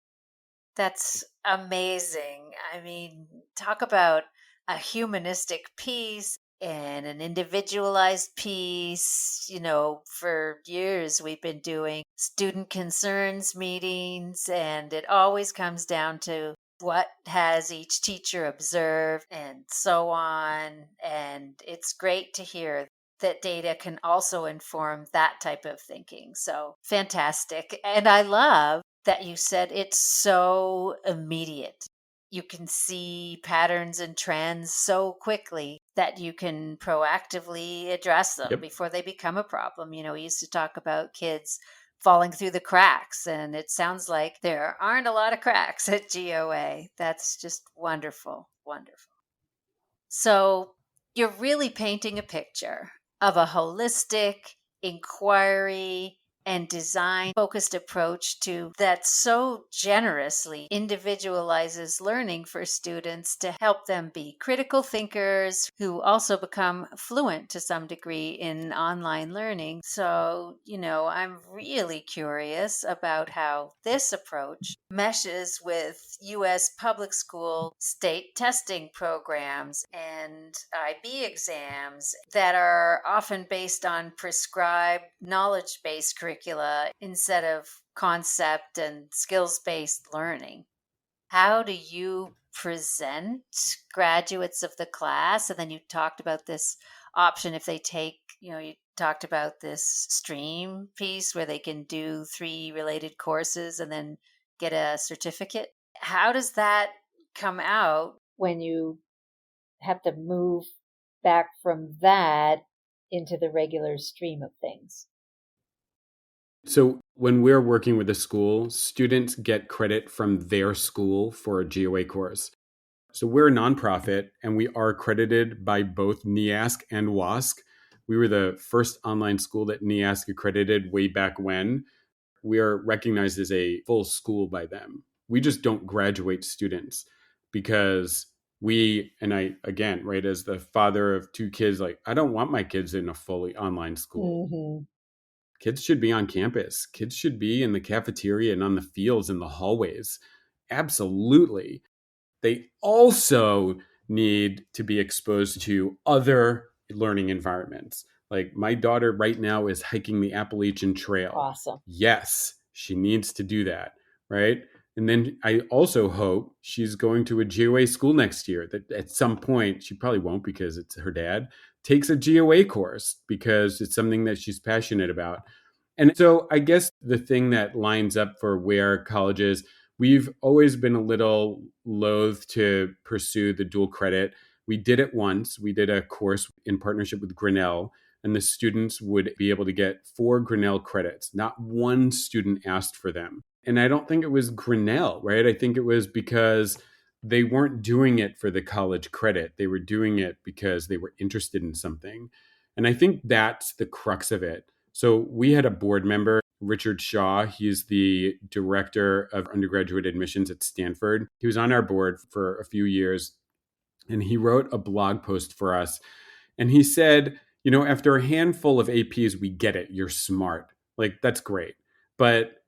[SPEAKER 1] That's amazing. I mean, talk about a humanistic piece and an individualized piece. For years we've been doing student concerns meetings, and it always comes down to what has each teacher observed and so on. And it's great to hear that data can also inform that type of thinking. So fantastic. And I love that you said it's so immediate. You can see patterns and trends so quickly that you can proactively address them
[SPEAKER 3] Yep.
[SPEAKER 1] before they become a problem. We used to talk about kids falling through the cracks, and it sounds like there aren't a lot of cracks at GOA. That's just wonderful, wonderful. So you're really painting a picture of a holistic, inquiry, and design focused approach to that so generously individualizes learning for students to help them be critical thinkers who also become fluent to some degree in online learning. So, I'm really curious about how this approach meshes with US public school state testing programs and IB exams that are often based on prescribed knowledge based curricula instead of concept and skills based learning. How do you present graduates of the class? And then you talked about this option if they take, you talked about this stream piece where they can do 3 related courses and then get a certificate. How does that come out when you have to move back from that into the regular stream of things?
[SPEAKER 3] So when we're working with a school, students get credit from their school for a GOA course. So we're a nonprofit, and we are accredited by both NEASC and WASC. We were the first online school that NEASC accredited way back when. We are recognized as a full school by them. We just don't graduate students because and I, again, right, as the father of 2 kids, like, I don't want my kids in a fully online school.
[SPEAKER 1] Mm-hmm.
[SPEAKER 3] Kids should be on campus. Kids should be in the cafeteria and on the fields in the hallways. Absolutely. They also need to be exposed to other learning environments. Like my daughter right now is hiking the Appalachian Trail.
[SPEAKER 1] Awesome.
[SPEAKER 3] Yes, she needs to do that, right? And then I also hope she's going to a GOA school next year, that at some point, she probably won't because it's her dad, takes a GOA course because it's something that she's passionate about. And so I guess the thing that lines up for where colleges, we've always been a little loath to pursue the dual credit. We did it once. We did a course in partnership with Grinnell, and the students would be able to get 4 Grinnell credits. Not one student asked for them. And I don't think it was Grinnell, right? I think it was because they weren't doing it for the college credit. They were doing it because they were interested in something. And I think that's the crux of it. So we had a board member, Richard Shaw. He's the director of undergraduate admissions at Stanford. He was on our board for a few years, and he wrote a blog post for us. And he said, after a handful of APs, we get it. You're smart. Like, that's great. But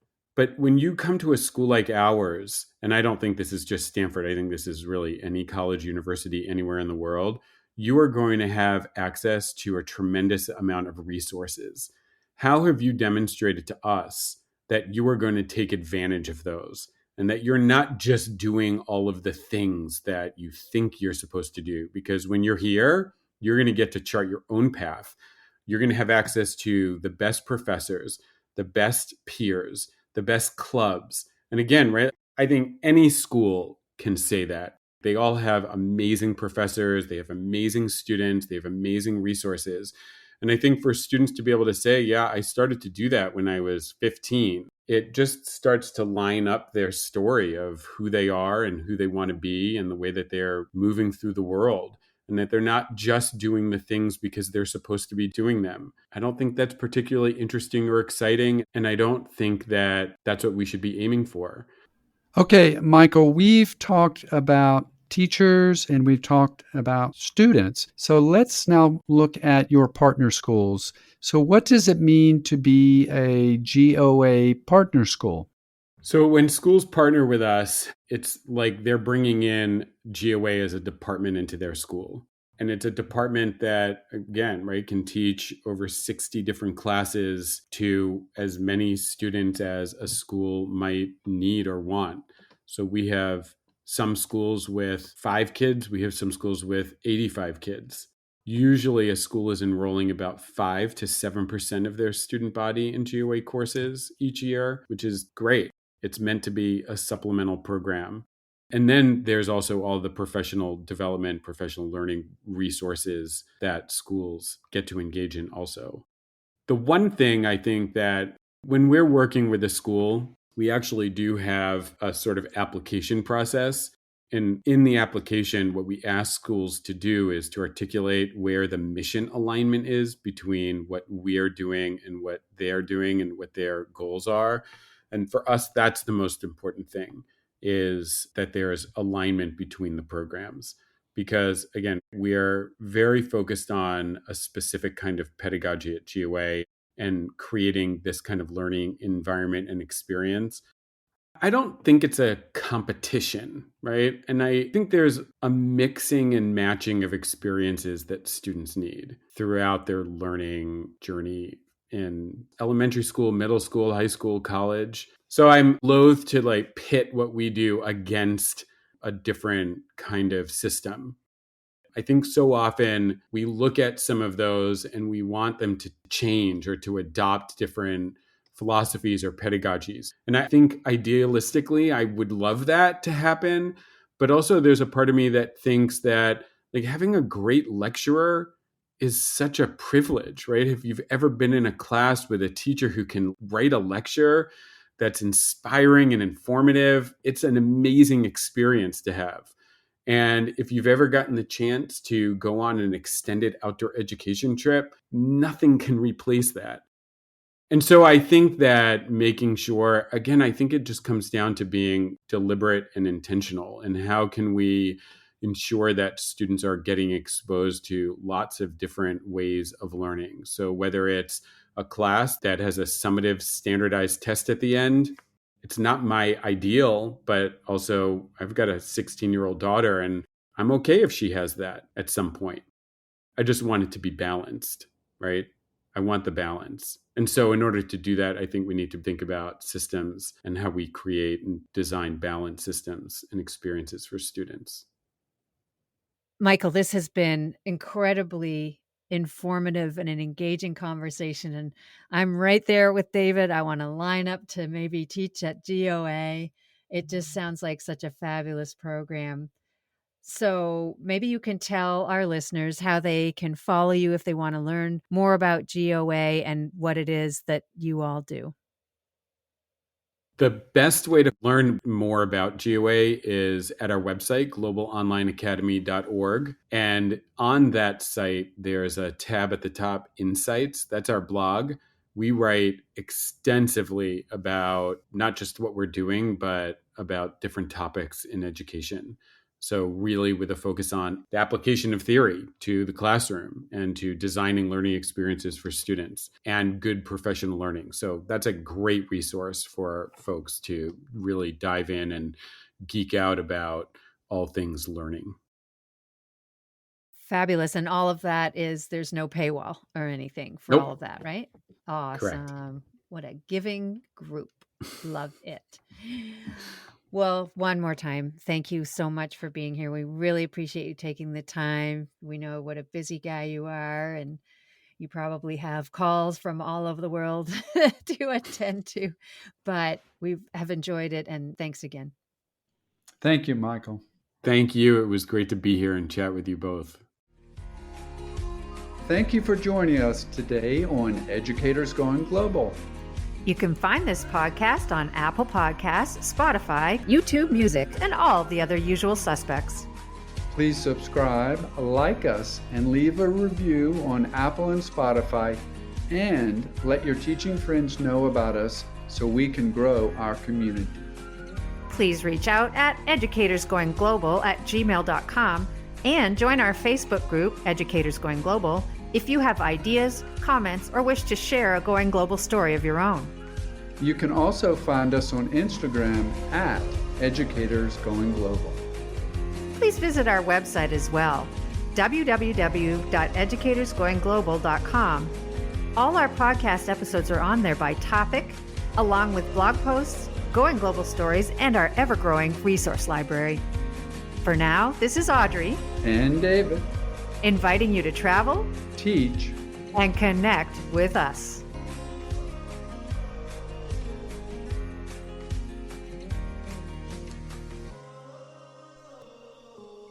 [SPEAKER 3] when you come to a school like ours, and I don't think this is just Stanford, I think this is really any college, university anywhere in the world, you are going to have access to a tremendous amount of resources. How have you demonstrated to us that you are going to take advantage of those and that you're not just doing all of the things that you think you're supposed to do? Because when you're here, you're going to get to chart your own path. You're going to have access to the best professors, the best peers, the best clubs. And again, right, I think any school can say that. They all have amazing professors, they have amazing students, they have amazing resources. And I think for students to be able to say, yeah, I started to do that when I was 15, it just starts to line up their story of who they are and who they want to be and the way that they're moving through the world, and that they're not just doing the things because they're supposed to be doing them. I don't think that's particularly interesting or exciting, and I don't think that that's what we should be aiming for.
[SPEAKER 2] Okay, Michael, we've talked about teachers and we've talked about students. So let's now look at your partner schools. So, what does it mean to be a GOA partner school?
[SPEAKER 3] So when schools partner with us, it's like they're bringing in GOA as a department into their school. And it's a department that, again, right, can teach over 60 different classes to as many students as a school might need or want. So we have some schools with 5 kids, we have some schools with 85 kids. Usually, a school is enrolling about 5 to 7% of their student body in GOA courses each year, which is great. It's meant to be a supplemental program. And then there's also all the professional development, professional learning resources that schools get to engage in also. The one thing I think that when we're working with a school, we actually do have a sort of application process. And in the application, what we ask schools to do is to articulate where the mission alignment is between what we're doing and what they're doing and what their goals are. And for us, that's the most important thing, is that there is alignment between the programs. Because again, we are very focused on a specific kind of pedagogy at GOA and creating this kind of learning environment and experience. I don't think it's a competition, right? And I think there's a mixing and matching of experiences that students need throughout their learning journey in elementary school, middle school, high school, college. So I'm loath to like pit what we do against a different kind of system. I think so often we look at some of those and we want them to change or to adopt different philosophies or pedagogies. And I think idealistically, I would love that to happen. But also, there's a part of me that thinks that like having a great lecturer is such a privilege, right? If you've ever been in a class with a teacher who can write a lecture that's inspiring and informative, it's an amazing experience to have. And if you've ever gotten the chance to go on an extended outdoor education trip, nothing can replace that. And so I think that making sure, again, I think it just comes down to being deliberate and intentional. And how can we ensure that students are getting exposed to lots of different ways of learning? So whether it's a class that has a summative standardized test at the end, it's not my ideal, but also I've got a 16-year-old daughter and I'm okay if she has that at some point. I just want it to be balanced, right? I want the balance. And so, in order to do that, I think we need to think about systems and how we create and design balanced systems and experiences for students.
[SPEAKER 1] Michael, this has been incredibly informative and an engaging conversation. And I'm right there with David. I want to line up to maybe teach at GOA. It just sounds like such a fabulous program. So maybe you can tell our listeners how they can follow you if they want to learn more about GOA and what it is that you all do.
[SPEAKER 3] The best way to learn more about GOA is at our website, globalonlineacademy.org. And on that site, there's a tab at the top, Insights. That's our blog. We write extensively about not just what we're doing, but about different topics in education. So really with a focus on the application of theory to the classroom and to designing learning experiences for students and good professional learning. So that's a great resource for folks to really dive in and geek out about all things learning.
[SPEAKER 1] Fabulous. And all of that is, there's no paywall or anything for all of
[SPEAKER 3] Nope.
[SPEAKER 1] that, right?
[SPEAKER 3] Correct.
[SPEAKER 1] Awesome. What a giving group. Love it. Well, one more time, thank you so much for being here. We really appreciate you taking the time. We know what a busy guy you are, and you probably have calls from all over the world to attend to, but we have enjoyed it. And thanks again.
[SPEAKER 2] Thank you, Michael.
[SPEAKER 3] Thank you. It was great to be here and chat with you both.
[SPEAKER 2] Thank you for joining us today on Educators Going Global.
[SPEAKER 1] You can find this podcast on Apple Podcasts, Spotify, YouTube Music, and all the other usual suspects.
[SPEAKER 2] Please subscribe, like us, and leave a review on Apple and Spotify, and let your teaching friends know about us so we can grow our community.
[SPEAKER 1] Please reach out at educatorsgoingglobal@gmail.com and join our Facebook group, Educators Going Global, if you have ideas, comments, or wish to share a Going Global story of your own.
[SPEAKER 2] You can also find us on Instagram at Educators Going Global.
[SPEAKER 1] Please visit our website as well, www.educatorsgoingglobal.com. All our podcast episodes are on there by topic, along with blog posts, Going Global stories, and our ever-growing resource library. For now, this is Audrey
[SPEAKER 2] And David.
[SPEAKER 1] inviting you to travel
[SPEAKER 2] Teach.
[SPEAKER 1] and connect with us.